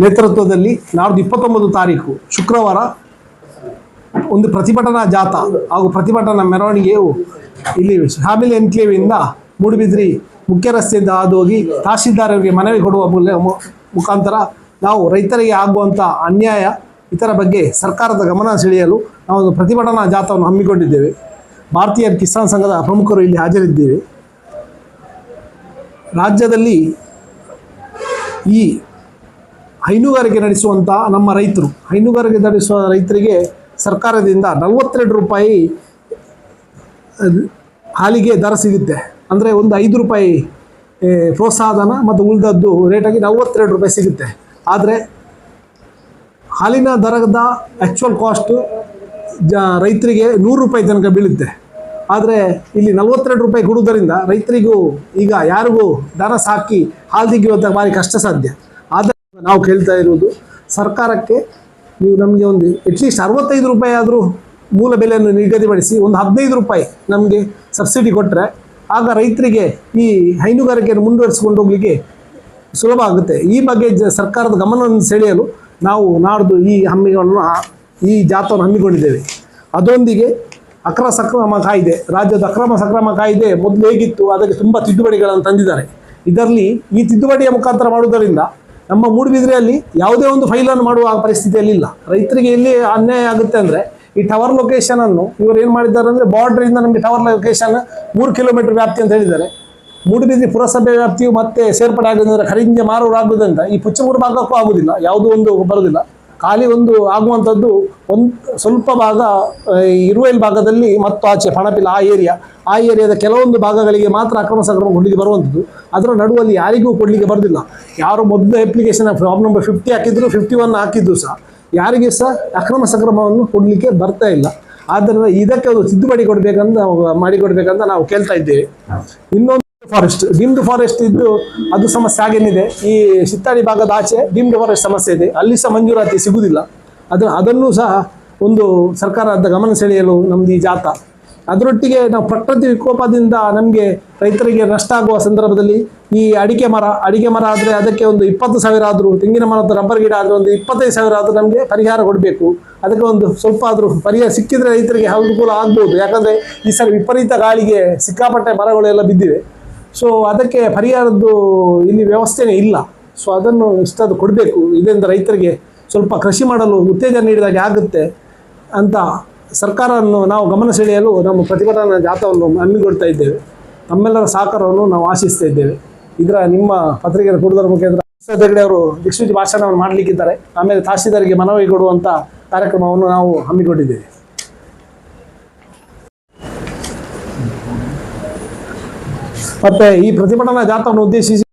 ನೇತೃತ್ವದಲ್ಲಿ ನಾಡ್ದು 29 ತಾರೀಕು ಶುಕ್ರವಾರ ಒಂದು ಪ್ರತಿಭಟನಾ ಜಾಥಾ ಹಾಗೂ ಪ್ರತಿಭಟನಾ ಮೆರವಣಿಗೆಯು ಇಲ್ಲಿ ಫ್ಯಾಮಿಲಿ ಎನ್ಕ್ಲೇವಿಂದ ಮೂಡುಬಿದ್ರಿ ಮುಖ್ಯ ರಸ್ತೆಯಿಂದ ಹಾದು ಹೋಗಿ ತಹಶೀಲ್ದಾರ್ ಅವರಿಗೆ ಮನವಿ ಕೊಡುವ ಮುಖಾಂತರ ನಾವು ರೈತರಿಗೆ ಆಗುವಂಥ ಅನ್ಯಾಯ ಇದರ ಬಗ್ಗೆ ಸರ್ಕಾರದ ಗಮನ ಸೆಳೆಯಲು ನಾವು ಪ್ರತಿಭಟನಾ ಜಾಥಾವನ್ನು ಹಮ್ಮಿಕೊಂಡಿದ್ದೇವೆ. ಭಾರತೀಯ ಕಿಸಾನ್ ಸಂಘದ ಪ್ರಮುಖರು ಇಲ್ಲಿ ಹಾಜರಿದ್ದೇವೆ. ರಾಜ್ಯದಲ್ಲಿ ಈ ಹೈನುಗಾರಿಕೆ ನಡೆಸುವಂಥ ನಮ್ಮ ರೈತರು, ಹೈನುಗಾರಿಕೆ ನಡೆಸುವ ರೈತರಿಗೆ ಸರ್ಕಾರದಿಂದ 42 ರೂಪಾಯಿ ಹಾಲಿಗೆ ದರ ಸಿಗುತ್ತೆ. ಅಂದರೆ ಒಂದು 5 ರೂಪಾಯಿ ಪ್ರೋತ್ಸಾಹಧನ ಮತ್ತು ಉಳಿದದ್ದು ರೇಟಾಗಿ 42 ರೂಪಾಯಿ ಸಿಗುತ್ತೆ. ಆದರೆ ಹಾಲಿನ ದರದ ಆ್ಯಕ್ಚುಯಲ್ ಕಾಸ್ಟು ರೈತರಿಗೆ 100 ರೂಪಾಯಿ ತನಕ ಬೀಳುತ್ತೆ. ಆದರೆ ಇಲ್ಲಿ 42 ರೂಪಾಯಿ ಕೊಡುವುದರಿಂದ ರೈತರಿಗೂ ಈಗ ಯಾರಿಗೂ ದನ ಸಾಕಿ ಹಾಲು ತೆಗೆಯುವಂಥ ಭಾರಿ ಕಷ್ಟ ಸಾಧ್ಯ. ಆದರೆ ನಾವು ಕೇಳ್ತಾ ಇರುವುದು ಸರ್ಕಾರಕ್ಕೆ, ನೀವು ನಮಗೆ ಒಂದು ಅಟ್ಲೀಸ್ಟ್ 65 ರೂಪಾಯಿ ಆದರೂ ಮೂಲ ಬೆಲೆಯನ್ನು ನಿಗದಿಪಡಿಸಿ ಒಂದು 15 ರೂಪಾಯಿ ನಮಗೆ ಸಬ್ಸಿಡಿ ಕೊಟ್ಟರೆ ಆಗ ರೈತರಿಗೆ ಈ ಹೈನುಗಾರಿಕೆಯನ್ನು ಮುಂದುವರಿಸಿಕೊಂಡು ಹೋಗಲಿಕ್ಕೆ ಸುಲಭ ಆಗುತ್ತೆ. ಈ ಬಗ್ಗೆ ಸರ್ಕಾರದ ಗಮನವನ್ನು ಸೆಳೆಯಲು ನಾವು ನಾಡ್ದು ಈ ಜಾಥಾವನ್ನು ಹಮ್ಮಿಕೊಂಡಿದ್ದೇವೆ. ಅದರೊಂದಿಗೆ ಅಕ್ರಮ ಸಕ್ರಮ ಕಾಯ್ದೆ, ರಾಜ್ಯದ ಅಕ್ರಮ ಸಕ್ರಮ ಕಾಯ್ದೆ ಮೊದಲು ಹೇಗಿತ್ತು ಅದಕ್ಕೆ ತುಂಬ ತಿದ್ದುಪಡಿಗಳನ್ನು ತಂದಿದ್ದಾರೆ. ಇದರಲ್ಲಿ ಈ ತಿದ್ದುಪಡಿಯ ಮುಖಾಂತರ ಮಾಡುವುದರಿಂದ ನಮ್ಮ ಮೂಡುಬಿದ್ರೆಯಲ್ಲಿ ಯಾವುದೇ ಒಂದು ಫೈಲನ್ನು ಮಾಡುವ ಪರಿಸ್ಥಿತಿಯಲ್ಲಿಲ್ಲ. ರೈತರಿಗೆ ಎಲ್ಲಿ ಅನ್ಯಾಯ ಆಗುತ್ತೆ ಅಂದರೆ ಈ ಟವರ್ ಲೊಕೇಶನನ್ನು ಇವರು ಏನು ಮಾಡಿದ್ದಾರೆ ಅಂದರೆ ಬಾರ್ಡ್ರಿಂದ ನಮಗೆ ಟವರ್ ಲೊಕೇಶನ್ 3 ಕಿಲೋಮೀಟರ್ ವ್ಯಾಪ್ತಿ ಅಂತ ಹೇಳಿದ್ದಾರೆ. ಮೂಡುಬಿದ್ರೆ ಪುರಸಭೆ ವ್ಯಾಪ್ತಿಯು ಮತ್ತೆ ಸೇರ್ಪಡೆ ಆಗೋದಂದರೆ ಖರೀದಿಗೆ ಮಾರುವರಾಗುವುದರಿಂದ ಈ ಪುಚ್ಚಮೂರು ಭಾಗಕ್ಕೂ ಆಗುವುದಿಲ್ಲ, ಯಾವುದೂ ಒಂದು ಬರೋದಿಲ್ಲ. ಖಾಲಿ ಒಂದು ಆಗುವಂಥದ್ದು ಸ್ವಲ್ಪ ಭಾಗ ಇರುವೆಲ್ ಭಾಗದಲ್ಲಿ ಮತ್ತು ಆಚೆ ಪಣಪಿಲ ಆ ಏರಿಯಾದ ಕೆಲವೊಂದು ಭಾಗಗಳಿಗೆ ಮಾತ್ರ ಅಕ್ರಮ ಸಕ್ರಮ ಕೊಡಲಿಕ್ಕೆ ಬರುವಂಥದ್ದು. ಅದರ ನಡುವಲ್ಲಿ ಯಾರಿಗೂ ಕೊಡಲಿಕ್ಕೆ ಬರೋದಿಲ್ಲ. ಯಾರು ಮೊದಲು ಅಪ್ಲಿಕೇಶನ್ ಫಾರ್ಮ್ ನಂಬರ್ 50 ಹಾಕಿದ್ರು, 51 ಹಾಕಿದ್ದು ಸಹ ಯಾರಿಗೆ ಸಹ ಅಕ್ರಮ ಸಕ್ರಮವನ್ನು ಕೊಡಲಿಕ್ಕೆ ಬರ್ತಾ ಇಲ್ಲ. ಆದ್ದರಿಂದ ಇದಕ್ಕೆ ಒಂದು ತಿದ್ದುಪಡಿ ಮಾಡಿಕೊಡ್ಬೇಕಂತ ನಾವು ಕೇಳ್ತಾ ಇದ್ದೇವೆ. ಇನ್ನೊಂದು ಡೀಮ್ಡ್ ಫಾರೆಸ್ಟ್ ಇದ್ದು ಅದು ಸಮಸ್ಯೆ ಹಾಗೇನಿದೆ. ಈ ಶಿತ್ತಾಡಿ ಭಾಗದ ಆಚೆ ಡೀಮ್ಡ್ ಫಾರೆಸ್ಟ್ ಸಮಸ್ಯೆ ಇದೆ, ಅಲ್ಲಿ ಸಹ ಮಂಜೂರಾತಿ ಸಿಗುವುದಿಲ್ಲ. ಅದನ್ನು ಸಹ ಒಂದು ಸರ್ಕಾರದ ಗಮನ ಸೆಳೆಯಲು ನಮ್ಮದು ಈ ಜಾಥಾ. ಅದರೊಟ್ಟಿಗೆ ನಾವು ಪ್ರಕೃತಿ ವಿಕೋಪದಿಂದ ನಮಗೆ ರೈತರಿಗೆ ನಷ್ಟ ಆಗುವ ಸಂದರ್ಭದಲ್ಲಿ ಈ ಅಡಿಕೆ ಮರ ಆದರೆ ಅದಕ್ಕೆ ಒಂದು 20,000 ಆದರೂ, ತೆಂಗಿನ ಮರದ ರಬ್ಬರ್ ಗಿಡ ಆದರೆ ಒಂದು 25,000 ಆದರೂ ನಮಗೆ ಪರಿಹಾರ ಕೊಡಬೇಕು. ಅದಕ್ಕೆ ಒಂದು ಸ್ವಲ್ಪ ಆದರೂ ಪರಿಹಾರ ಸಿಕ್ಕಿದರೆ ರೈತರಿಗೆ ಅನುಕೂಲ ಆಗ್ಬೋದು. ಯಾಕಂದರೆ ಈ ಸಲ ವಿಪರೀತ ಗಾಳಿಗೆ ಸಿಕ್ಕಾಪಟ್ಟೆ ಮರಗಳೆಲ್ಲ ಬಿದ್ದಿವೆ. ಸೊ ಅದಕ್ಕೆ ಪರಿಹಾರದ್ದು ಇಲ್ಲಿ ವ್ಯವಸ್ಥೆನೇ ಇಲ್ಲ. ಸೊ ಅದನ್ನು ಇಷ್ಟಾದರೂ ಕೊಡಬೇಕು. ಇದರಿಂದ ರೈತರಿಗೆ ಸ್ವಲ್ಪ ಕೃಷಿ ಮಾಡಲು ಉತ್ತೇಜನ ನೀಡಿದಾಗೆ ಆಗುತ್ತೆ ಅಂತ ಸರ್ಕಾರವನ್ನು ನಾವು ಗಮನ ಸೆಳೆಯಲು ನಮ್ಮ ಪ್ರತಿಭಟನಾ ಜಾಥಾವನ್ನು ಹಮ್ಮಿಕೊಳ್ತಾ ಇದ್ದೇವೆ. ತಮ್ಮೆಲ್ಲರ ಸಹಕಾರವನ್ನು ನಾವು ಆಶಿಸ್ತಾ ಇದ್ದೇವೆ. ನಿಮ್ಮ ಪತ್ರಿಕೆಯನ್ನು ಕೊಡುವುದರ ಮುಖಾಂತರ ಹೆಗಡೆ ಅವರು ದಿಕ್ಸೂಚಿ ಭಾಷಣವನ್ನು ಮಾಡಲಿಕ್ಕಿದ್ದಾರೆ. ಆಮೇಲೆ ತಹಶೀಲ್ದಾರಿಗೆ ಮನವಿ ಕೊಡುವಂಥ ಕಾರ್ಯಕ್ರಮವನ್ನು ನಾವು ಹಮ್ಮಿಕೊಂಡಿದ್ದೇವೆ. ಮತ್ತು ಈ ಪ್ರತಿಭಟನಾ ಜಾಥಾವನ್ನು ಉದ್ದೇಶಿಸಿ